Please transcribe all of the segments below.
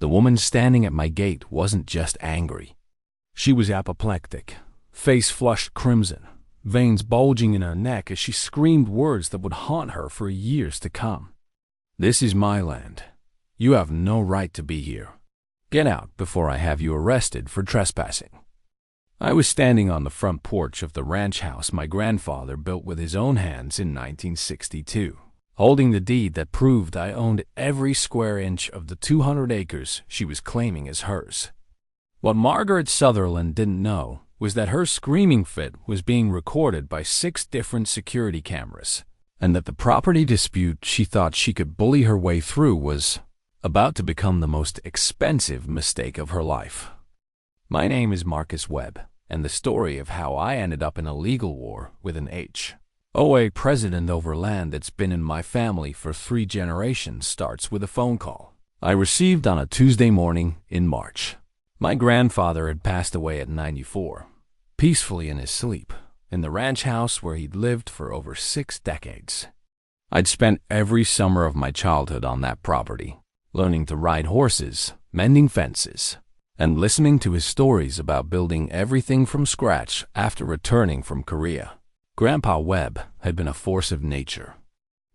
The woman standing at my gate wasn't just angry. She was apoplectic, face flushed crimson, veins bulging in her neck as she screamed words that would haunt her for years to come. "This is my land. You have no right to be here. Get out before I have you arrested for trespassing." I was standing on the front porch of the ranch house my grandfather built with his own hands in 1962, holding the deed that proved I owned every square inch of the 200 acres she was claiming as hers. What Margaret Sutherland didn't know was that her screaming fit was being recorded by 6 different security cameras, and that the property dispute she thought she could bully her way through was about to become the most expensive mistake of her life. My name is Marcus Webb, and the story of how I ended up in a legal war with an HOA president over land that's been in my family for 3 generations starts with a phone call I received on a Tuesday morning in March. My grandfather had passed away at 94, peacefully in his sleep, in the ranch house where he'd lived for over 6 decades. I'd spent every summer of my childhood on that property, learning to ride horses, mending fences, and listening to his stories about building everything from scratch after returning from Korea. Grandpa Webb had been a force of nature.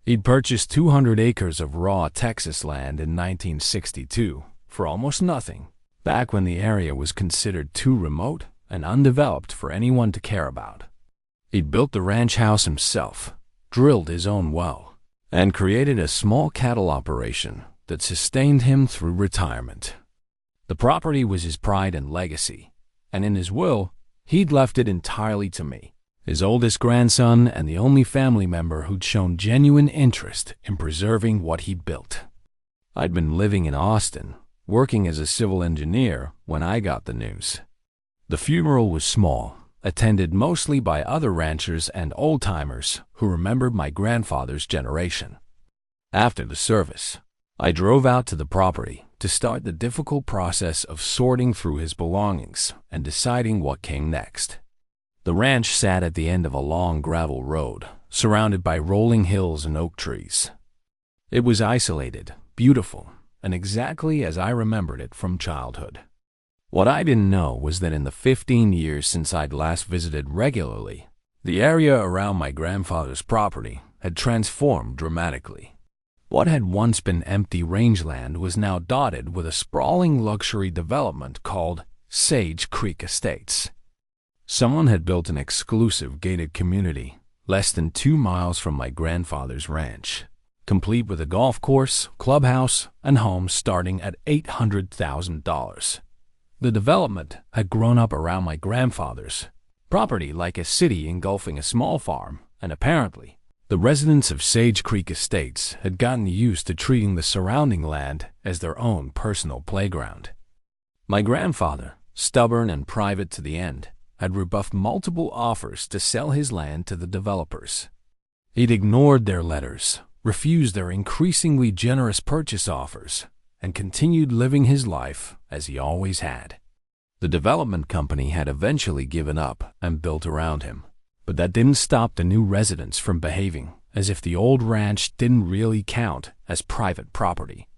He'd purchased 200 acres of raw Texas land in 1962 for almost nothing, back when the area was considered too remote and undeveloped for anyone to care about. He'd built the ranch house himself, drilled his own well, and created a small cattle operation that sustained him through retirement. The property was his pride and legacy, and in his will, he'd left it entirely to me, his oldest grandson and the only family member who'd shown genuine interest in preserving what he'd built. I'd been living in Austin, working as a civil engineer, when I got the news. The funeral was small, attended mostly by other ranchers and old-timers who remembered my grandfather's generation. After the service, I drove out to the property to start the difficult process of sorting through his belongings and deciding what came next. The ranch sat at the end of a long gravel road, surrounded by rolling hills and oak trees. It was isolated, beautiful, and exactly as I remembered it from childhood. What I didn't know was that in the 15 years since I'd last visited regularly, the area around my grandfather's property had transformed dramatically. What had once been empty rangeland was now dotted with a sprawling luxury development called Sage Creek Estates. Someone had built an exclusive gated community less than 2 miles from my grandfather's ranch, complete with a golf course, clubhouse, and home starting at $800,000. The development had grown up around my grandfather's property like a city engulfing a small farm, and apparently, the residents of Sage Creek Estates had gotten used to treating the surrounding land as their own personal playground. My grandfather, stubborn and private to the end, had rebuffed multiple offers to sell his land to the developers. He'd ignored their letters, refused their increasingly generous purchase offers, and continued living his life as he always had. The development company had eventually given up and built around him, but that didn't stop the new residents from behaving as if the old ranch didn't really count as private property.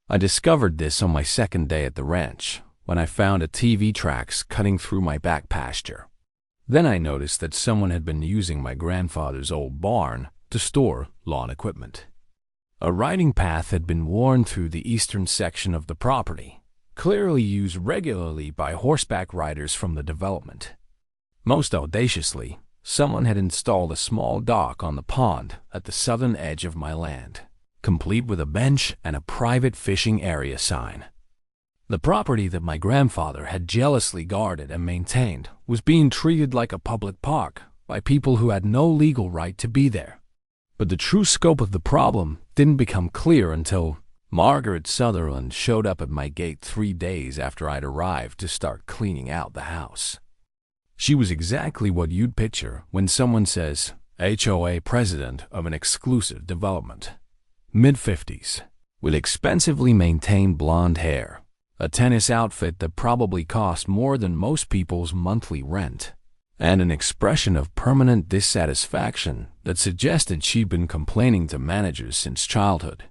I discovered this on my second day at the ranch, when I found a TV tracks cutting through my back pasture. Then I noticed that someone had been using my grandfather's old barn to store lawn equipment. A riding path had been worn through the eastern section of the property, clearly used regularly by horseback riders from the development. Most audaciously, someone had installed a small dock on the pond at the southern edge of my land, complete with a bench and a private fishing area sign. The property that my grandfather had jealously guarded and maintained was being treated like a public park by people who had no legal right to be there. But the true scope of the problem didn't become clear until Margaret Sutherland showed up at my gate 3 days after I'd arrived to start cleaning out the house. She was exactly what you'd picture when someone says, HOA president of an exclusive development. Mid-50s, with expensively maintained blonde hair, a tennis outfit that probably cost more than most people's monthly rent, and an expression of permanent dissatisfaction that suggested she'd been complaining to managers since childhood.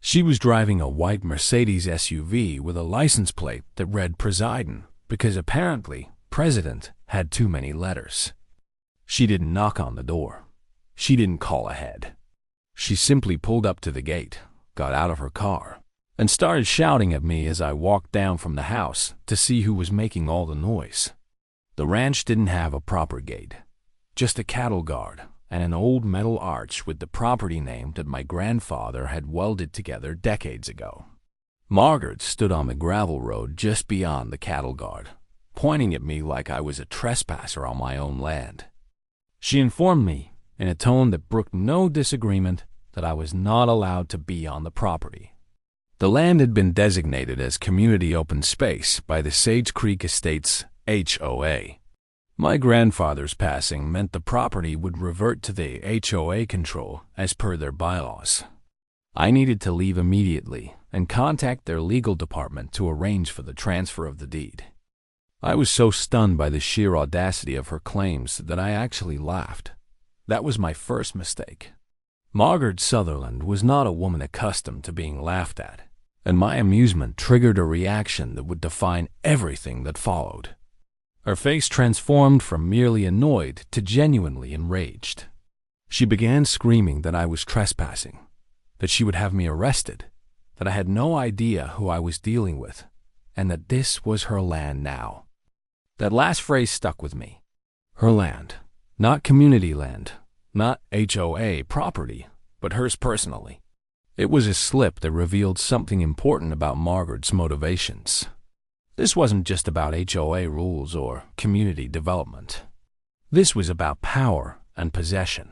She was driving a white Mercedes SUV with a license plate that read President because apparently President had too many letters. She didn't knock on the door. She didn't call ahead. She simply pulled up to the gate, got out of her car, and started shouting at me as I walked down from the house to see who was making all the noise. The ranch didn't have a proper gate, just a cattle guard and an old metal arch with the property name that my grandfather had welded together decades ago. Margaret stood on the gravel road just beyond the cattle guard, pointing at me like I was a trespasser on my own land. She informed me, in a tone that brooked no disagreement, that I was not allowed to be on the property. The land had been designated as community open space by the Sage Creek Estates HOA. My grandfather's passing meant the property would revert to the HOA control as per their bylaws. I needed to leave immediately and contact their legal department to arrange for the transfer of the deed. I was so stunned by the sheer audacity of her claims that I actually laughed. That was my first mistake. Margaret Sutherland was not a woman accustomed to being laughed at, and my amusement triggered a reaction that would define everything that followed. Her face transformed from merely annoyed to genuinely enraged. She began screaming that I was trespassing, that she would have me arrested, that I had no idea who I was dealing with, and that this was her land now. That last phrase stuck with me. Her land, not community land, not HOA property, but hers personally. It was a slip that revealed something important about Margaret's motivations. This wasn't just about HOA rules or community development. This was about power and possession.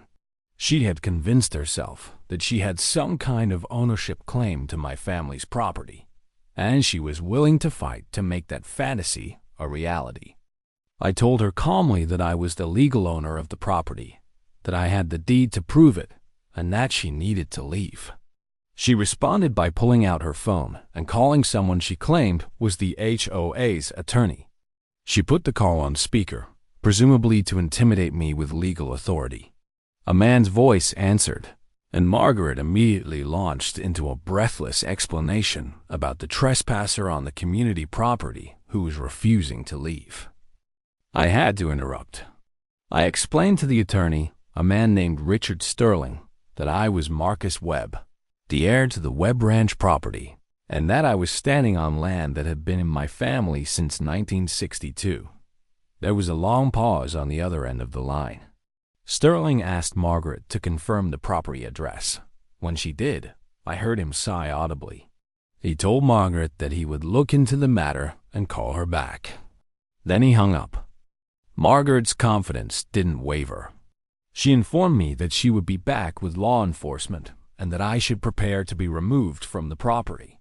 She had convinced herself that she had some kind of ownership claim to my family's property, and she was willing to fight to make that fantasy a reality. I told her calmly that I was the legal owner of the property, that I had the deed to prove it, and that she needed to leave. She responded by pulling out her phone and calling someone she claimed was the HOA's attorney. She put the call on speaker, presumably to intimidate me with legal authority. A man's voice answered, and Margaret immediately launched into a breathless explanation about the trespasser on the community property who was refusing to leave. I had to interrupt. I explained to the attorney, a man named Richard Sterling, that I was Marcus Webb, the heir to the Webb Ranch property, and that I was standing on land that had been in my family since 1962. There was a long pause on the other end of the line. Sterling asked Margaret to confirm the property address. When she did, I heard him sigh audibly. He told Margaret that he would look into the matter and call her back. Then he hung up. Margaret's confidence didn't waver. She informed me that she would be back with law enforcement and that I should prepare to be removed from the property.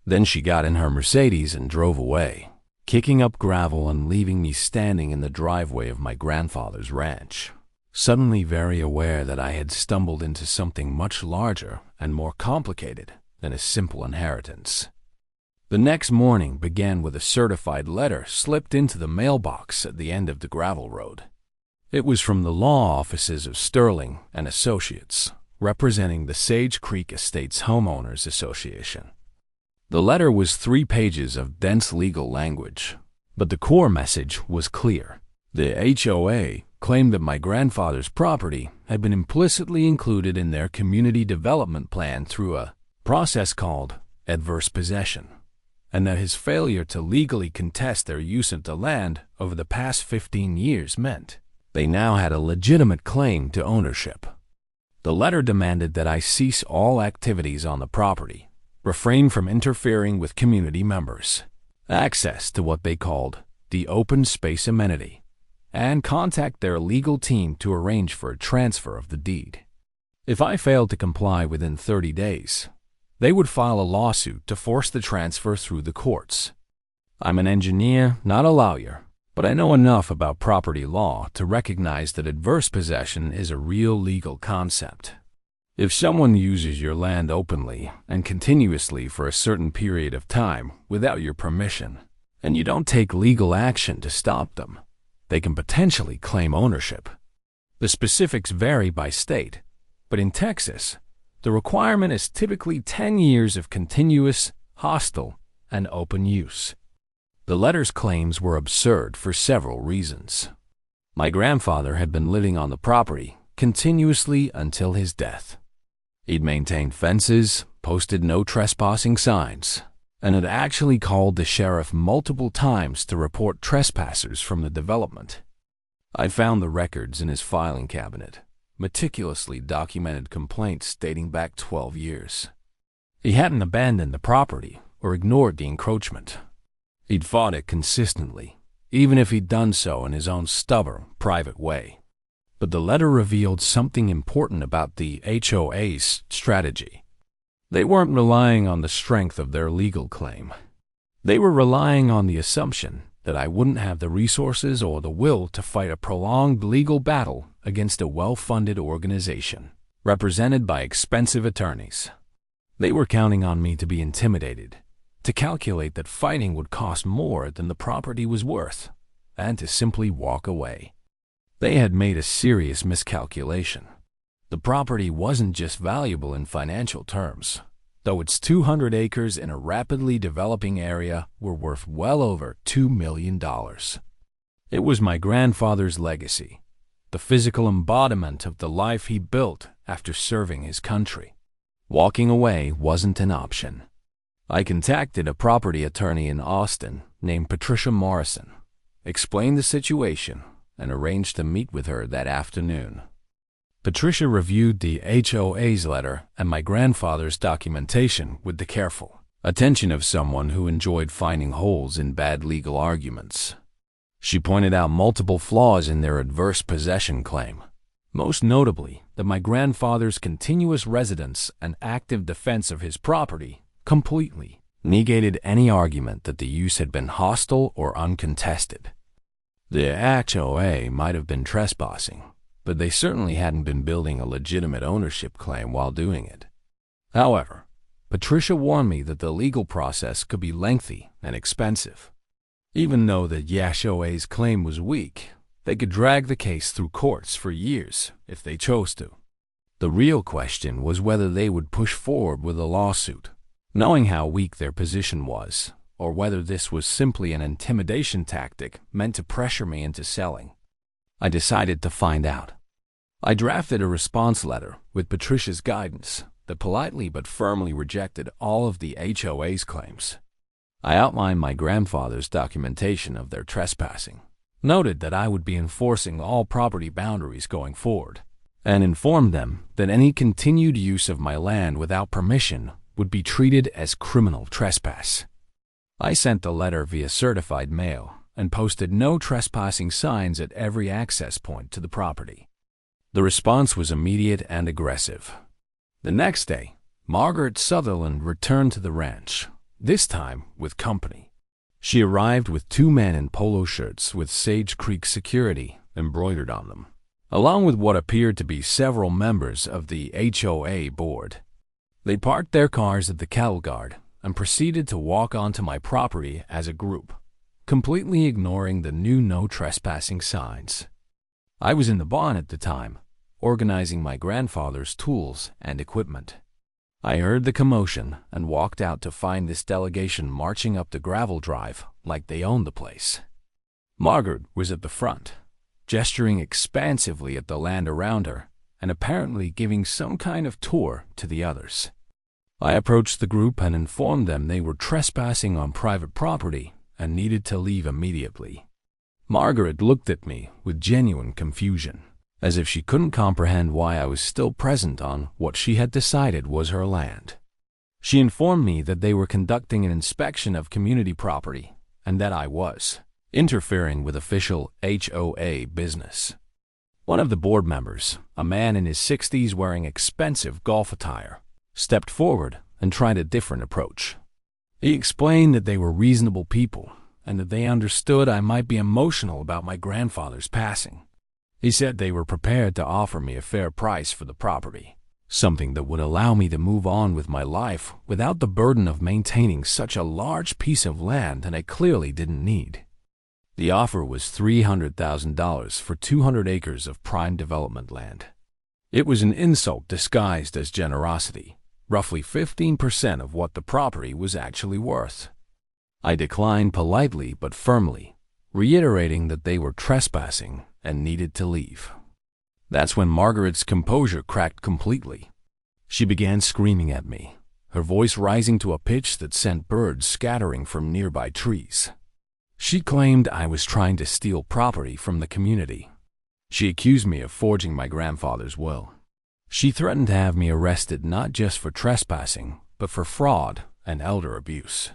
Then she got in her Mercedes and drove away, kicking up gravel and leaving me standing in the driveway of my grandfather's ranch, suddenly very aware that I had stumbled into something much larger and more complicated than a simple inheritance. The next morning began with a certified letter slipped into the mailbox at the end of the gravel road. It was from the law offices of Sterling and Associates, representing the Sage Creek Estates Homeowners Association. The letter was 3 pages of dense legal language, but the core message was clear. The HOA claimed that my grandfather's property had been implicitly included in their community development plan through a process called adverse possession, and that his failure to legally contest their use of the land over the past 15 years meant they now had a legitimate claim to ownership. The letter demanded that I cease all activities on the property, refrain from interfering with community members, access to what they called the open space amenity, and contact their legal team to arrange for a transfer of the deed. If I failed to comply within 30 days, they would file a lawsuit to force the transfer through the courts. I'm an engineer, not a lawyer, but I know enough about property law to recognize that adverse possession is a real legal concept. If someone uses your land openly and continuously for a certain period of time without your permission, and you don't take legal action to stop them, they can potentially claim ownership. The specifics vary by state, but in Texas, The requirement is typically 10 years of continuous, hostile, and open use. The letter's claims were absurd for several reasons. My grandfather had been living on the property continuously until his death. He'd maintained fences, posted no trespassing signs, and had actually called the sheriff multiple times to report trespassers from the development. I found the records in his filing cabinet, meticulously documented complaints dating back 12 years. He hadn't abandoned the property or ignored the encroachment. He'd fought it consistently, even if he'd done so in his own stubborn, private way. But the letter revealed something important about the HOA's strategy. They weren't relying on the strength of their legal claim. They were relying on the assumption that I wouldn't have the resources or the will to fight a prolonged legal battle against a well-funded organization, represented by expensive attorneys. They were counting on me to be intimidated, to calculate that fighting would cost more than the property was worth, and to simply walk away. They had made a serious miscalculation. The property wasn't just valuable in financial terms, though its 200 acres in a rapidly developing area were worth well over $2 million. It was my grandfather's legacy, the physical embodiment of the life he built after serving his country. Walking away wasn't an option. I contacted a property attorney in Austin named Patricia Morrison, explained the situation, and arranged to meet with her that afternoon. Patricia reviewed the HOA's letter and my grandfather's documentation with the careful attention of someone who enjoyed finding holes in bad legal arguments. She pointed out multiple flaws in their adverse possession claim, most notably that my grandfather's continuous residence and active defense of his property completely negated any argument that the use had been hostile or uncontested. The HOA might have been trespassing, but they certainly hadn't been building a legitimate ownership claim while doing it. However, Patricia warned me that the legal process could be lengthy and expensive. Even though the HOA's claim was weak, they could drag the case through courts for years if they chose to. The real question was whether they would push forward with a lawsuit, knowing how weak their position was, or whether this was simply an intimidation tactic meant to pressure me into selling. I decided to find out. I drafted a response letter with Patricia's guidance that politely but firmly rejected all of the HOA's claims. I outlined my grandfather's documentation of their trespassing, noted that I would be enforcing all property boundaries going forward, and informed them that any continued use of my land without permission would be treated as criminal trespass. I sent the letter via certified mail and posted no trespassing signs at every access point to the property. The response was immediate and aggressive. The next day, Margaret Sutherland returned to the ranch, this time with company. She arrived with 2 men in polo shirts with Sage Creek security embroidered on them, along with what appeared to be several members of the HOA board. They parked their cars at the cattle guard and proceeded to walk onto my property as a group, completely ignoring the new no trespassing signs. I was in the barn at the time, organizing my grandfather's tools and equipment. I heard the commotion and walked out to find this delegation marching up the gravel drive like they owned the place. Margaret was at the front, gesturing expansively at the land around her and apparently giving some kind of tour to the others. I approached the group and informed them they were trespassing on private property and needed to leave immediately. Margaret looked at me with genuine confusion, as if she couldn't comprehend why I was still present on what she had decided was her land. She informed me that they were conducting an inspection of community property and that I was interfering with official HOA business. One of the board members, a man in his 60s wearing expensive golf attire, stepped forward and tried a different approach. He explained that they were reasonable people and that they understood I might be emotional about my grandfather's passing. He said they were prepared to offer me a fair price for the property, something that would allow me to move on with my life without the burden of maintaining such a large piece of land that I clearly didn't need. The offer was $300,000 for 200 acres of prime development land. It was an insult disguised as generosity, roughly 15% of what the property was actually worth. I declined politely but firmly, reiterating that they were trespassing and needed to leave. That's when Margaret's composure cracked completely. She began screaming at me, her voice rising to a pitch that sent birds scattering from nearby trees. She claimed I was trying to steal property from the community. She accused me of forging my grandfather's will. She threatened to have me arrested not just for trespassing, but for fraud and elder abuse.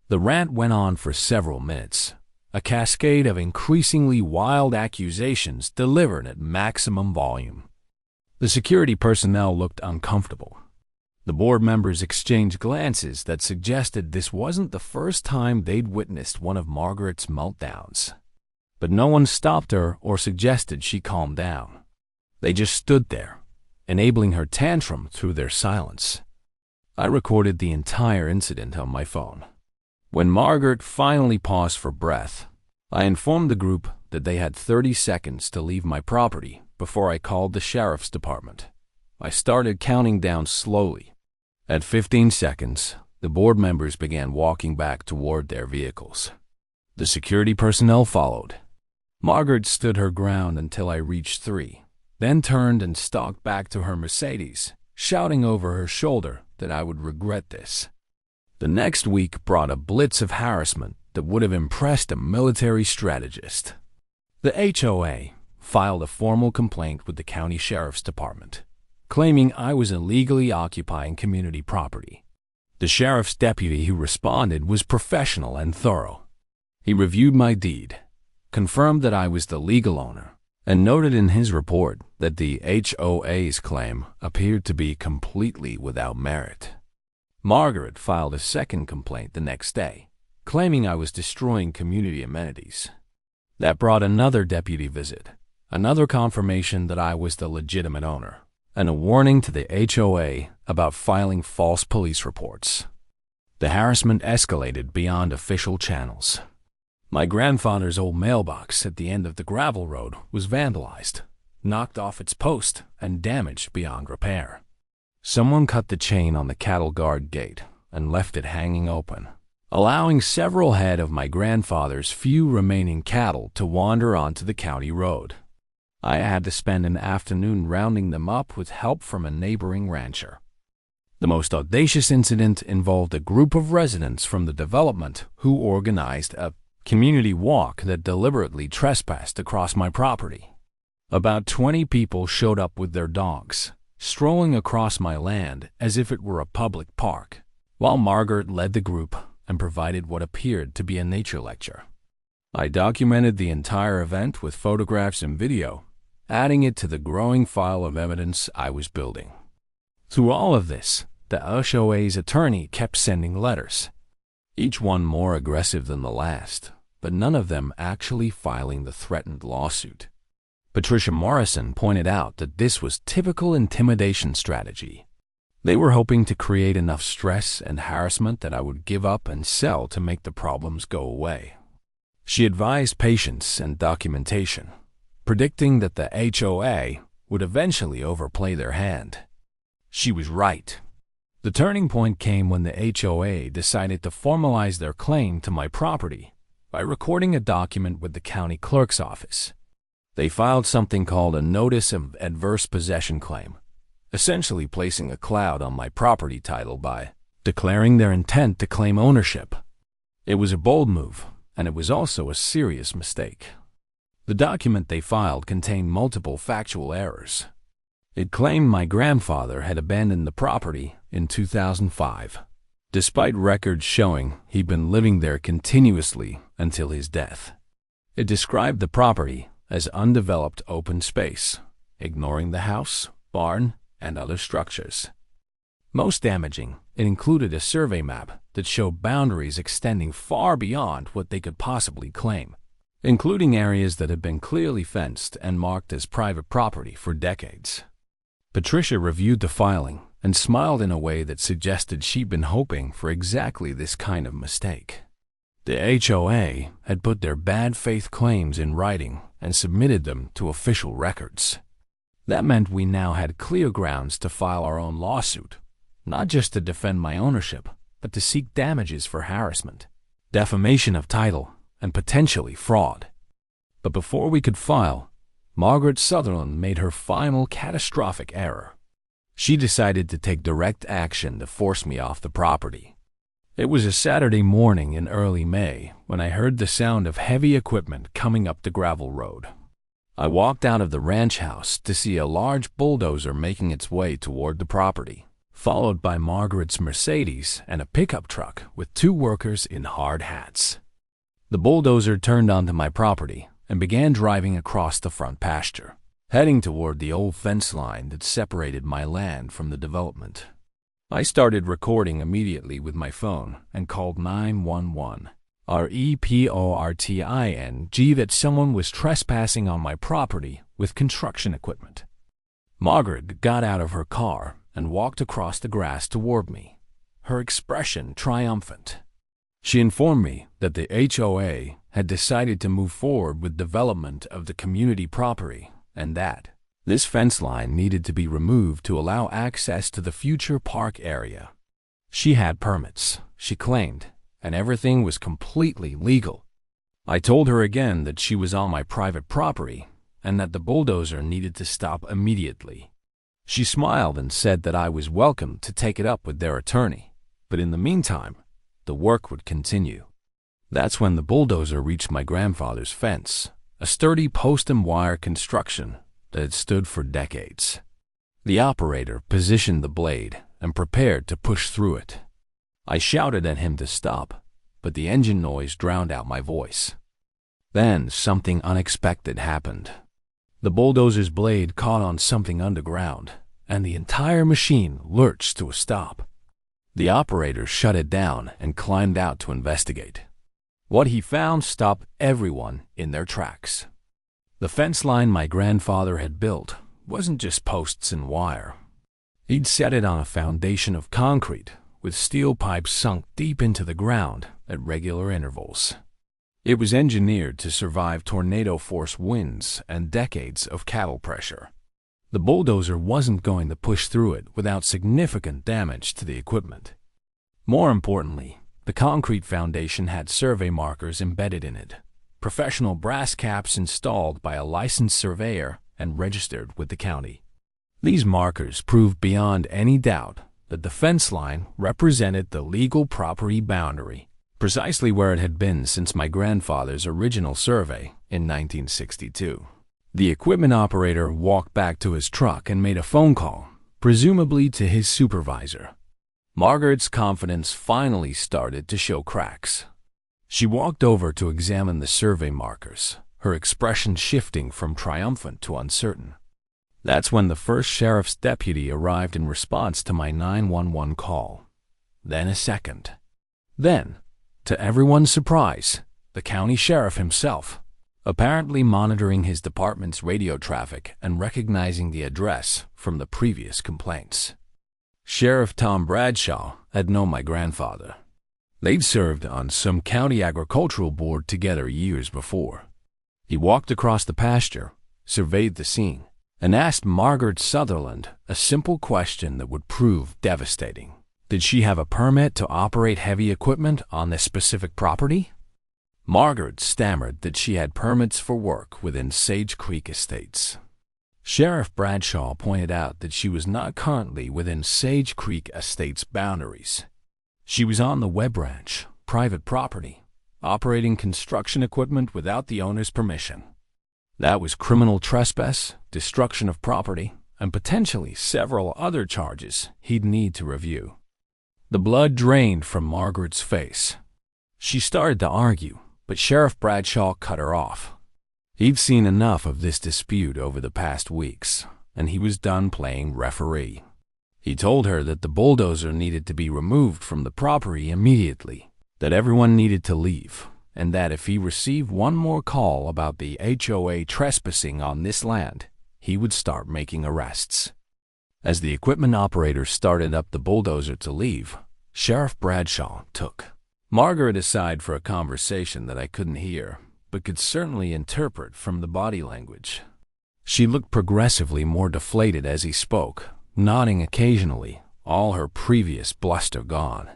The rant went on for several minutes, a cascade of increasingly wild accusations delivered at maximum volume. The security personnel looked uncomfortable. The board members exchanged glances that suggested this wasn't the first time they'd witnessed one of Margaret's meltdowns. But no one stopped her or suggested she calm down. They just stood there, enabling her tantrum through their silence. I recorded the entire incident on my phone. When Margaret finally paused for breath, I informed the group that they had 30 seconds to leave my property before I called the sheriff's department. I started counting down slowly. At 15 seconds, the board members began walking back toward their vehicles. The security personnel followed. Margaret stood her ground until I reached 3, then turned and stalked back to her Mercedes, shouting over her shoulder that I would regret this. The next week brought a blitz of harassment that would have impressed a military strategist. The HOA filed a formal complaint with the county sheriff's department, claiming I was illegally occupying community property. The sheriff's deputy who responded was professional and thorough. He reviewed my deed, confirmed that I was the legal owner, and noted in his report that the HOA's claim appeared to be completely without merit. Margaret filed a second complaint the next day, claiming I was destroying community amenities. That brought another deputy visit, another confirmation that I was the legitimate owner, and a warning to the HOA about filing false police reports. The harassment escalated beyond official channels. My grandfather's old mailbox at the end of the gravel road was vandalized, knocked off its post, and damaged beyond repair. Someone cut the chain on the cattle guard gate and left it hanging open, allowing several head of my grandfather's few remaining cattle to wander onto the county road. I had to spend an afternoon rounding them up with help from a neighboring rancher. The most audacious incident involved a group of residents from the development who organized a community walk that deliberately trespassed across my property. About 20 people showed up with their dogs, strolling across my land as if it were a public park, while Margaret led the group and provided what appeared to be a nature lecture. I documented the entire event with photographs and video, adding it to the growing file of evidence I was building. Through all of this, the HOA's attorney kept sending letters, each one more aggressive than the last, but none of them actually filing the threatened lawsuit. Patricia Morrison pointed out that this was typical intimidation strategy. They were hoping to create enough stress and harassment that I would give up and sell to make the problems go away. She advised patience and documentation, predicting that the HOA would eventually overplay their hand. She was right. The turning point came when the HOA decided to formalize their claim to my property by recording a document with the county clerk's office. They filed something called a Notice of Adverse Possession Claim, essentially placing a cloud on my property title by declaring their intent to claim ownership. It was a bold move, and it was also a serious mistake. The document they filed contained multiple factual errors. It claimed my grandfather had abandoned the property in 2005, despite records showing he'd been living there continuously until his death. It described the property as undeveloped open space, ignoring the house, barn, and other structures. Most damaging, it included a survey map that showed boundaries extending far beyond what they could possibly claim, including areas that had been clearly fenced and marked as private property for decades. Patricia reviewed the filing and smiled in a way that suggested she'd been hoping for exactly this kind of mistake. The HOA had put their bad faith claims in writing and submitted them to official records. That meant we now had clear grounds to file our own lawsuit, not just to defend my ownership, but to seek damages for harassment, defamation of title, and potentially fraud. But before we could file, Margaret Sutherland made her final catastrophic error. She decided to take direct action to force me off the property. It was a Saturday morning in early May when I heard the sound of heavy equipment coming up the gravel road. I walked out of the ranch house to see a large bulldozer making its way toward the property, followed by Margaret's Mercedes and a pickup truck with 2 workers in hard hats. The bulldozer turned onto my property and began driving across the front pasture, heading toward the old fence line that separated my land from the development. I started recording immediately with my phone and called 911. REPORTING that someone was trespassing on my property with construction equipment. Margaret got out of her car and walked across the grass toward me, her expression triumphant. She informed me that the HOA had decided to move forward with development of the community property and that this fence line needed to be removed to allow access to the future park area. She had permits, she claimed, and everything was completely legal. I told her again that she was on my private property and that the bulldozer needed to stop immediately. She smiled and said that I was welcome to take it up with their attorney, but in the meantime, the work would continue. That's when the bulldozer reached my grandfather's fence, a sturdy post and wire construction that had stood for decades. The operator positioned the blade and prepared to push through it. I shouted at him to stop, but the engine noise drowned out my voice. Then something unexpected happened. The bulldozer's blade caught on something underground, and the entire machine lurched to a stop. The operator shut it down and climbed out to investigate. What he found stopped everyone in their tracks. The fence line my grandfather had built wasn't just posts and wire. He'd set it on a foundation of concrete, with steel pipes sunk deep into the ground at regular intervals. It was engineered to survive tornado-force winds and decades of cattle pressure. The bulldozer wasn't going to push through it without significant damage to the equipment. More importantly, the concrete foundation had survey markers embedded in it, professional brass caps installed by a licensed surveyor and registered with the county. These markers proved beyond any doubt that the fence line represented the legal property boundary, precisely where it had been since my grandfather's original survey in 1962. The equipment operator walked back to his truck and made a phone call, presumably to his supervisor. Margaret's confidence finally started to show cracks. She walked over to examine the survey markers, her expression shifting from triumphant to uncertain. That's when the first sheriff's deputy arrived in response to my 911 call. Then a second. Then, to everyone's surprise, the county sheriff himself, apparently monitoring his department's radio traffic and recognizing the address from the previous complaints. Sheriff Tom Bradshaw had known my grandfather. They'd served on some county agricultural board together years before. He walked across the pasture, surveyed the scene, and asked Margaret Sutherland a simple question that would prove devastating. Did she have a permit to operate heavy equipment on this specific property? Margaret stammered that she had permits for work within Sage Creek Estates. Sheriff Bradshaw pointed out that she was not currently within Sage Creek Estates boundaries. She was on the Webb Ranch, private property, operating construction equipment without the owner's permission. That was criminal trespass, destruction of property, and potentially several other charges he'd need to review. The blood drained from Margaret's face. She started to argue, but Sheriff Bradshaw cut her off. He'd seen enough of this dispute over the past weeks, and he was done playing referee. He told her that the bulldozer needed to be removed from the property immediately, that everyone needed to leave, and that if he received one more call about the HOA trespassing on this land, he would start making arrests. As the equipment operator started up the bulldozer to leave, Sheriff Bradshaw took Margaret aside for a conversation that I couldn't hear, but could certainly interpret from the body language. She looked progressively more deflated as he spoke, nodding occasionally, all her previous bluster gone.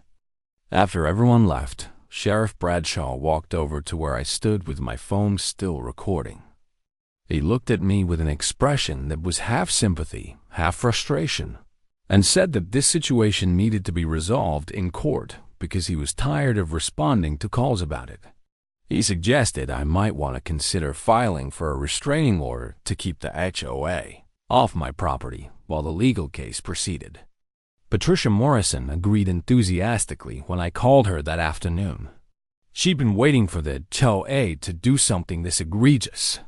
After everyone left, Sheriff Bradshaw walked over to where I stood with my phone still recording. He looked at me with an expression that was half sympathy, half frustration, and said that this situation needed to be resolved in court because he was tired of responding to calls about it. He suggested I might want to consider filing for a restraining order to keep the HOA off my property while the legal case proceeded. Patricia Morrison agreed enthusiastically when I called her that afternoon. She'd been waiting for the HOA to do something this egregious.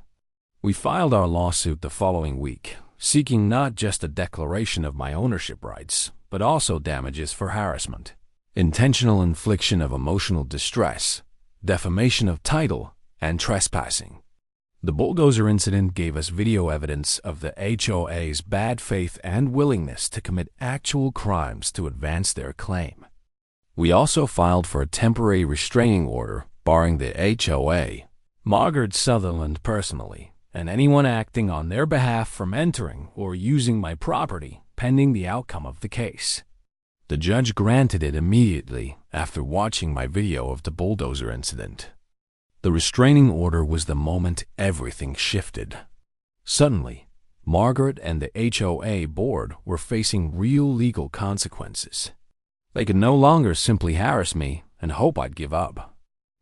We filed our lawsuit the following week, seeking not just a declaration of my ownership rights, but also damages for harassment, intentional infliction of emotional distress, defamation of title, and trespassing. The bulldozer incident gave us video evidence of the HOA's bad faith and willingness to commit actual crimes to advance their claim. We also filed for a temporary restraining order barring the HOA, Margaret Sutherland personally, and anyone acting on their behalf from entering or using my property pending the outcome of the case. The judge granted it immediately after watching my video of the bulldozer incident. The restraining order was the moment everything shifted. Suddenly, Margaret and the HOA board were facing real legal consequences. They could no longer simply harass me and hope I'd give up.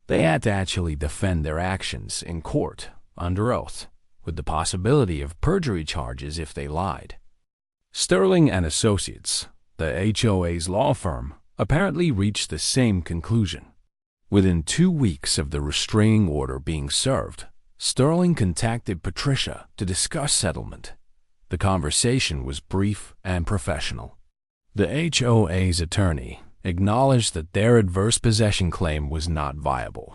They had to actually defend their actions in court, under oath, with the possibility of perjury charges if they lied. Sterling and Associates, the HOA's law firm, apparently reached the same conclusion. Within 2 weeks of the restraining order being served, Sterling contacted Patricia to discuss settlement. The conversation was brief and professional. The HOA's attorney acknowledged that their adverse possession claim was not viable.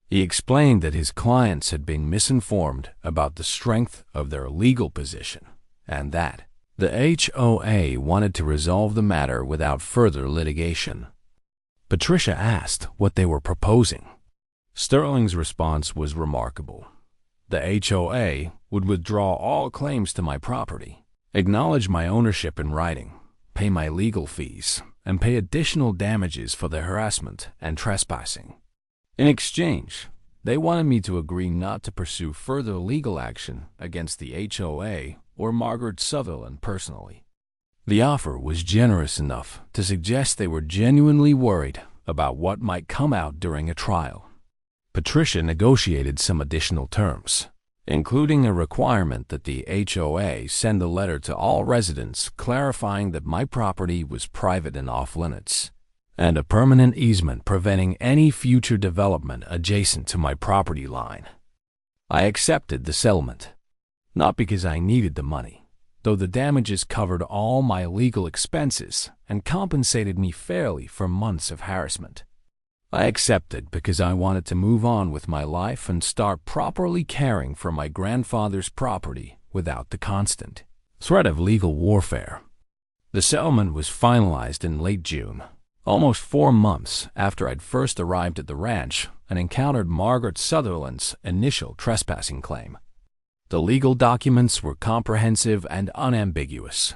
He explained that his clients had been misinformed about the strength of their legal position and that the HOA wanted to resolve the matter without further litigation. Patricia asked what they were proposing. Sterling's response was remarkable. The HOA would withdraw all claims to my property, acknowledge my ownership in writing, pay my legal fees, and pay additional damages for the harassment and trespassing. In exchange, they wanted me to agree not to pursue further legal action against the HOA or Margaret Sutherland personally. The offer was generous enough to suggest they were genuinely worried about what might come out during a trial. Patricia negotiated some additional terms, including a requirement that the HOA send a letter to all residents clarifying that my property was private and off-limits, and a permanent easement preventing any future development adjacent to my property line. I accepted the settlement, not because I needed the money, though the damages covered all my legal expenses and compensated me fairly for months of harassment. I accepted because I wanted to move on with my life and start properly caring for my grandfather's property without the constant threat of legal warfare. The settlement was finalized in late June, almost 4 months after I'd first arrived at the ranch and encountered Margaret Sutherland's initial trespassing claim. The legal documents were comprehensive and unambiguous.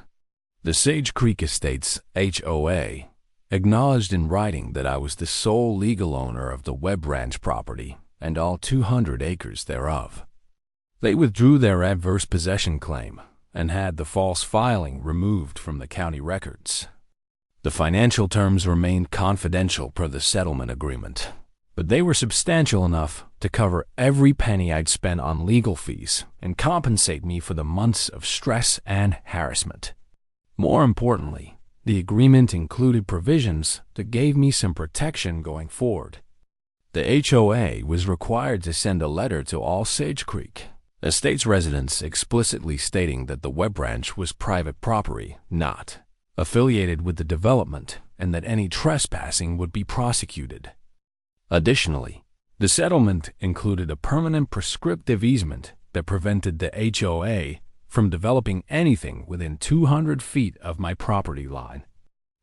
The Sage Creek Estates HOA acknowledged in writing that I was the sole legal owner of the Webb Ranch property and all 200 acres thereof. They withdrew their adverse possession claim and had the false filing removed from the county records. The financial terms remained confidential per the settlement agreement, but they were substantial enough to cover every penny I'd spent on legal fees and compensate me for the months of stress and harassment. More importantly, the agreement included provisions that gave me some protection going forward. The HOA was required to send a letter to all Sage Creek Estates residents explicitly stating that the Webb Ranch was private property, not affiliated with the development, and that any trespassing would be prosecuted. Additionally, the settlement included a permanent prescriptive easement that prevented the HOA from developing anything within 200 feet of my property line.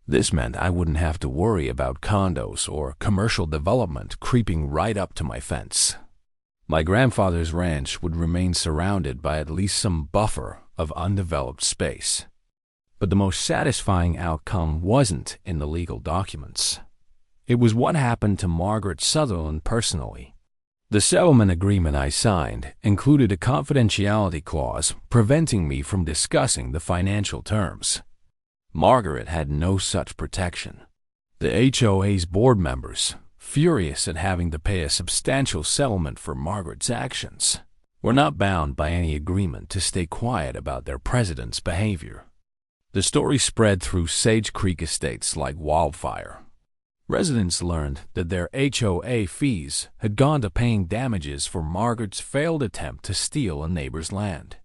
This meant I wouldn't have to worry about condos or commercial development creeping right up to my fence. My grandfather's ranch would remain surrounded by at least some buffer of undeveloped space. But the most satisfying outcome wasn't in the legal documents. It was what happened to Margaret Sutherland personally. The settlement agreement I signed included a confidentiality clause preventing me from discussing the financial terms. Margaret had no such protection. The HOA's board members, furious at having to pay a substantial settlement for Margaret's actions, were not bound by any agreement to stay quiet about their president's behavior. The story spread through Sage Creek estates like wildfire. Residents learned that their HOA fees had gone to paying damages for Margaret's failed attempt to steal a neighbor's land.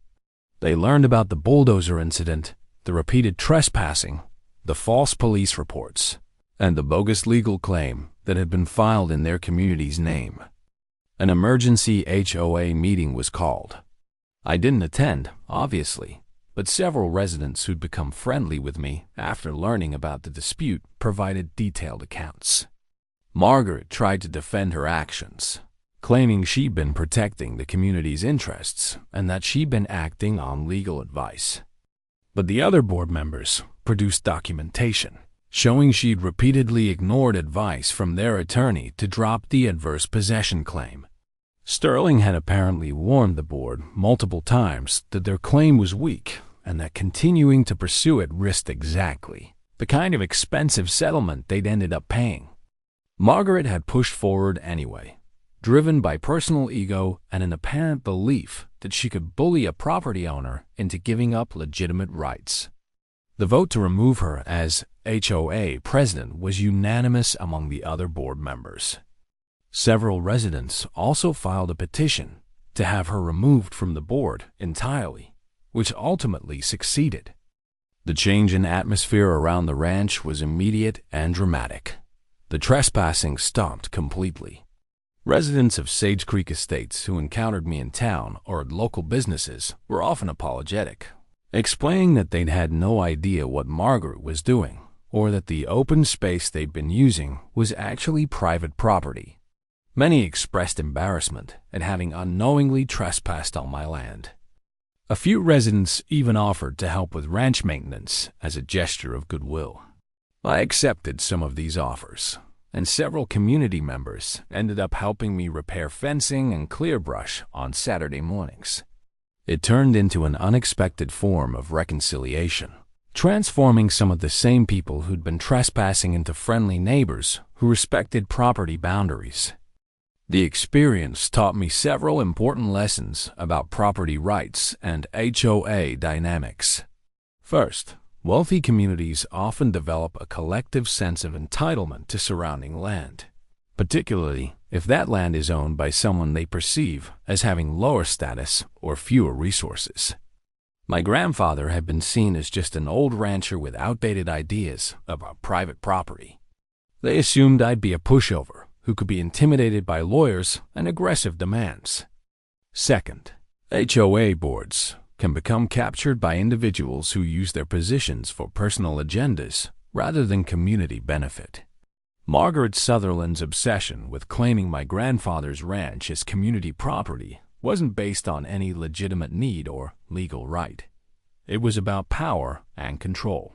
They learned about the bulldozer incident, the repeated trespassing, the false police reports, and the bogus legal claim that had been filed in their community's name. An emergency HOA meeting was called. I didn't attend, obviously, but several residents who'd become friendly with me after learning about the dispute provided detailed accounts. Margaret tried to defend her actions, claiming she'd been protecting the community's interests and that she'd been acting on legal advice. But the other board members produced documentation showing she'd repeatedly ignored advice from their attorney to drop the adverse possession claim. Sterling had apparently warned the board multiple times that their claim was weak and that continuing to pursue it risked exactly the kind of expensive settlement they'd ended up paying. Margaret had pushed forward anyway, driven by personal ego and an apparent belief that she could bully a property owner into giving up legitimate rights. The vote to remove her as HOA president was unanimous among the other board members. Several residents also filed a petition to have her removed from the board entirely, which ultimately succeeded. The change in atmosphere around the ranch was immediate and dramatic. The trespassing stopped completely. Residents of Sage Creek Estates who encountered me in town or at local businesses were often apologetic, explaining that they'd had no idea what Margaret was doing or that the open space they'd been using was actually private property. Many expressed embarrassment at having unknowingly trespassed on my land. A few residents even offered to help with ranch maintenance as a gesture of goodwill. I accepted some of these offers, and several community members ended up helping me repair fencing and clear brush on Saturday mornings. It turned into an unexpected form of reconciliation, transforming some of the same people who'd been trespassing into friendly neighbors who respected property boundaries. The experience taught me several important lessons about property rights and HOA dynamics. First, wealthy communities often develop a collective sense of entitlement to surrounding land, particularly if that land is owned by someone they perceive as having lower status or fewer resources. My grandfather had been seen as just an old rancher with outdated ideas about private property. They assumed I'd be a pushover who could be intimidated by lawyers and aggressive demands. Second, HOA boards can become captured by individuals who use their positions for personal agendas rather than community benefit. Margaret Sutherland's obsession with claiming my grandfather's ranch as community property wasn't based on any legitimate need or legal right. It was about power and control.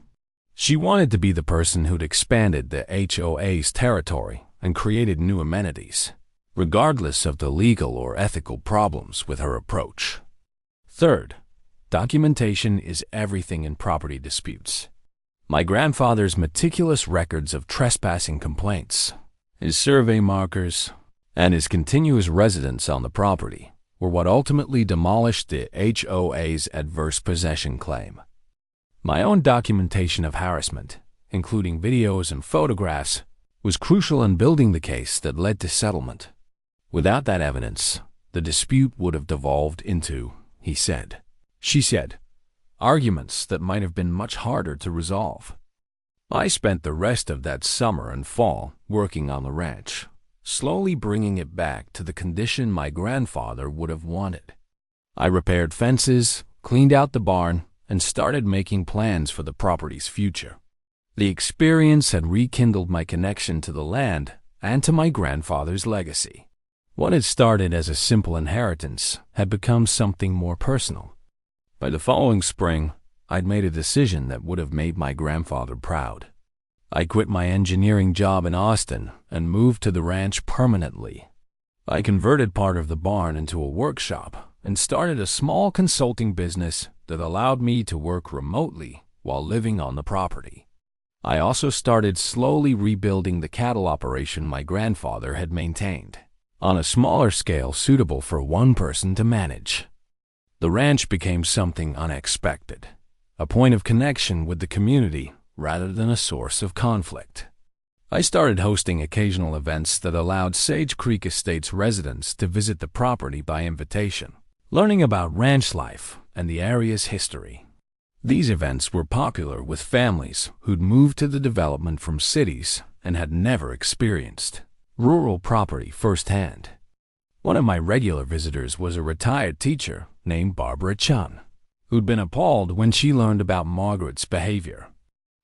She wanted to be the person who'd expanded the HOA's territory and created new amenities, regardless of the legal or ethical problems with her approach. Third, documentation is everything in property disputes. My grandfather's meticulous records of trespassing complaints, his survey markers, and his continuous residence on the property were what ultimately demolished the HOA's adverse possession claim. My own documentation of harassment, including videos and photographs, was crucial in building the case that led to settlement. Without that evidence, the dispute would have devolved into, he said, she said, arguments that might have been much harder to resolve. I spent the rest of that summer and fall working on the ranch, slowly bringing it back to the condition my grandfather would have wanted. I repaired fences, cleaned out the barn, and started making plans for the property's future. The experience had rekindled my connection to the land and to my grandfather's legacy. What had started as a simple inheritance had become something more personal. By the following spring, I'd made a decision that would have made my grandfather proud. I quit my engineering job in Austin and moved to the ranch permanently. I converted part of the barn into a workshop and started a small consulting business that allowed me to work remotely while living on the property. I also started slowly rebuilding the cattle operation my grandfather had maintained, on a smaller scale suitable for one person to manage. The ranch became something unexpected, a point of connection with the community rather than a source of conflict. I started hosting occasional events that allowed Sage Creek Estates residents to visit the property by invitation, learning about ranch life and the area's history. These events were popular with families who'd moved to the development from cities and had never experienced rural property firsthand. One of my regular visitors was a retired teacher named Barbara Chun, who'd been appalled when she learned about Margaret's behavior.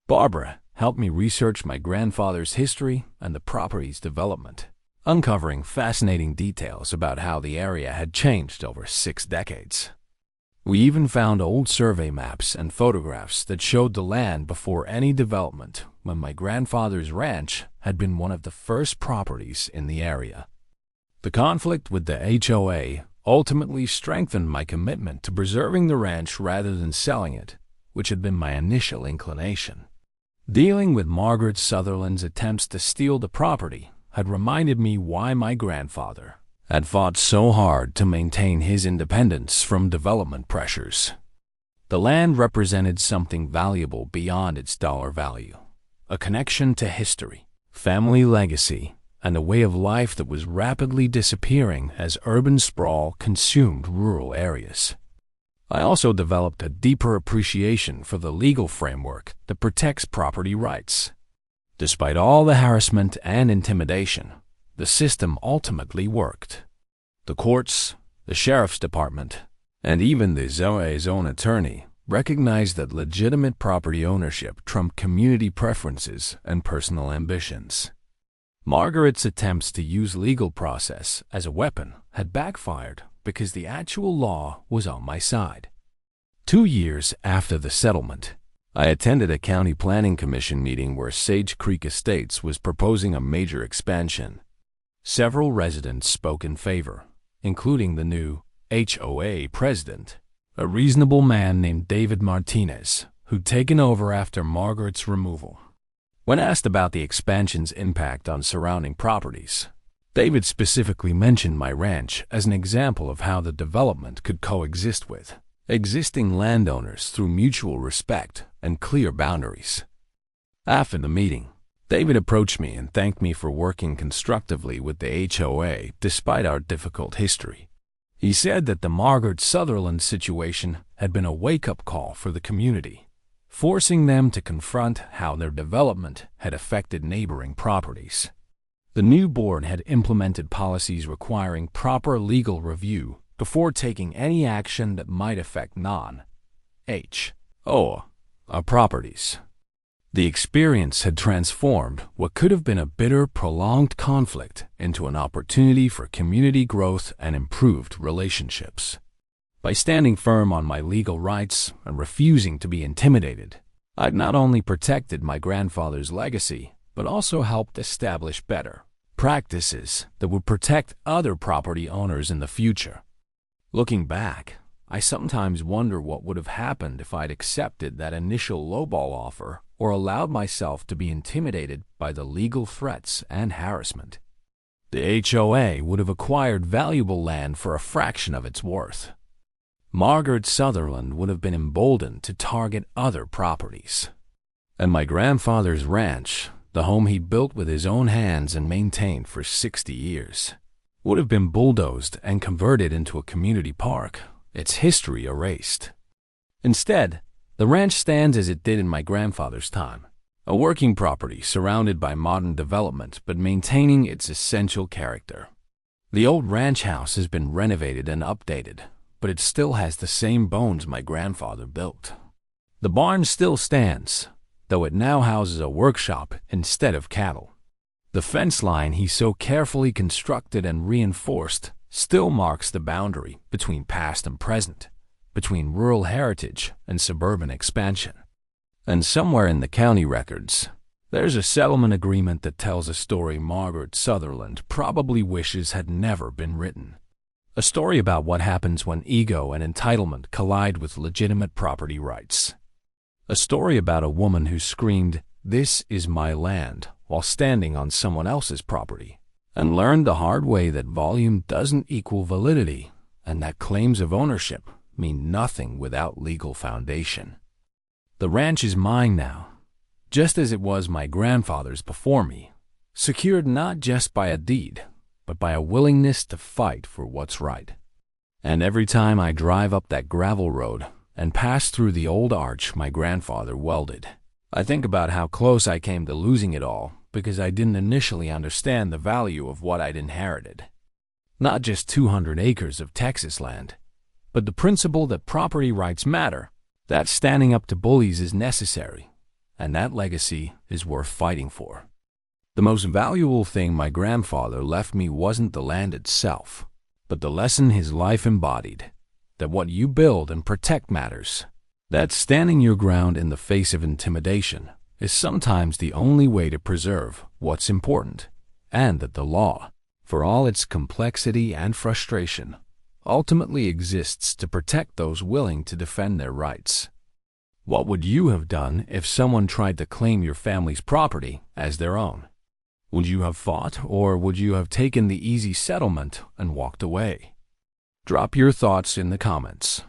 Barbara helped me research my grandfather's history and the property's development, uncovering fascinating details about how the area had changed over 6 decades. We even found old survey maps and photographs that showed the land before any development, when my grandfather's ranch had been one of the first properties in the area. The conflict with the HOA ultimately strengthened my commitment to preserving the ranch rather than selling it, which had been my initial inclination. Dealing with Margaret Sutherland's attempts to steal the property had reminded me why my grandfather had fought so hard to maintain his independence from development pressures. The land represented something valuable beyond its dollar value, a connection to history, family legacy, and a way of life that was rapidly disappearing as urban sprawl consumed rural areas. I also developed a deeper appreciation for the legal framework that protects property rights. Despite all the harassment and intimidation, the system ultimately worked. The courts, the sheriff's department, and even the HOA's own attorney recognized that legitimate property ownership trumped community preferences and personal ambitions. Margaret's attempts to use legal process as a weapon had backfired because the actual law was on my side. 2 years after the settlement, I attended a county planning commission meeting where Sage Creek Estates was proposing a major expansion. Several residents spoke in favor, including the new HOA president, a reasonable man named David Martinez, who'd taken over after Margaret's removal. When asked about the expansion's impact on surrounding properties, David specifically mentioned my ranch as an example of how the development could coexist with existing landowners through mutual respect and clear boundaries. After the meeting, David approached me and thanked me for working constructively with the HOA despite our difficult history. He said that the Margaret Sutherland situation had been a wake-up call for the community, forcing them to confront how their development had affected neighboring properties. The new board had implemented policies requiring proper legal review before taking any action that might affect non-HOA properties. The experience had transformed what could have been a bitter, prolonged conflict into an opportunity for community growth and improved relationships. By standing firm on my legal rights and refusing to be intimidated, I'd not only protected my grandfather's legacy, but also helped establish better practices that would protect other property owners in the future. Looking back, I sometimes wonder what would have happened if I'd accepted that initial lowball offer or allowed myself to be intimidated by the legal threats and harassment. The HOA would have acquired valuable land for a fraction of its worth. Margaret Sutherland would have been emboldened to target other properties. And my grandfather's ranch, the home he built with his own hands and maintained for 60 years, would have been bulldozed and converted into a community park, its history erased. Instead, the ranch stands as it did in my grandfather's time, a working property surrounded by modern development but maintaining its essential character. The old ranch house has been renovated and updated, but it still has the same bones my grandfather built. The barn still stands, though it now houses a workshop instead of cattle. The fence line he so carefully constructed and reinforced still marks the boundary between past and present, between rural heritage and suburban expansion. And somewhere in the county records, there's a settlement agreement that tells a story Margaret Sutherland probably wishes had never been written. A story about what happens when ego and entitlement collide with legitimate property rights. A story about a woman who screamed, "This is my land," while standing on someone else's property, and learned the hard way that volume doesn't equal validity, and that claims of ownership mean nothing without legal foundation. The ranch is mine now, just as it was my grandfather's before me, secured not just by a deed, but by a willingness to fight for what's right. And every time I drive up that gravel road and pass through the old arch my grandfather welded, I think about how close I came to losing it all because I didn't initially understand the value of what I'd inherited. Not just 200 acres of Texas land, but the principle that property rights matter, that standing up to bullies is necessary, and that legacy is worth fighting for. The most valuable thing my grandfather left me wasn't the land itself, but the lesson his life embodied, that what you build and protect matters, that standing your ground in the face of intimidation is sometimes the only way to preserve what's important, and that the law, for all its complexity and frustration, ultimately exists to protect those willing to defend their rights. What would you have done if someone tried to claim your family's property as their own? Would you have fought, or would you have taken the easy settlement and walked away? Drop your thoughts in the comments.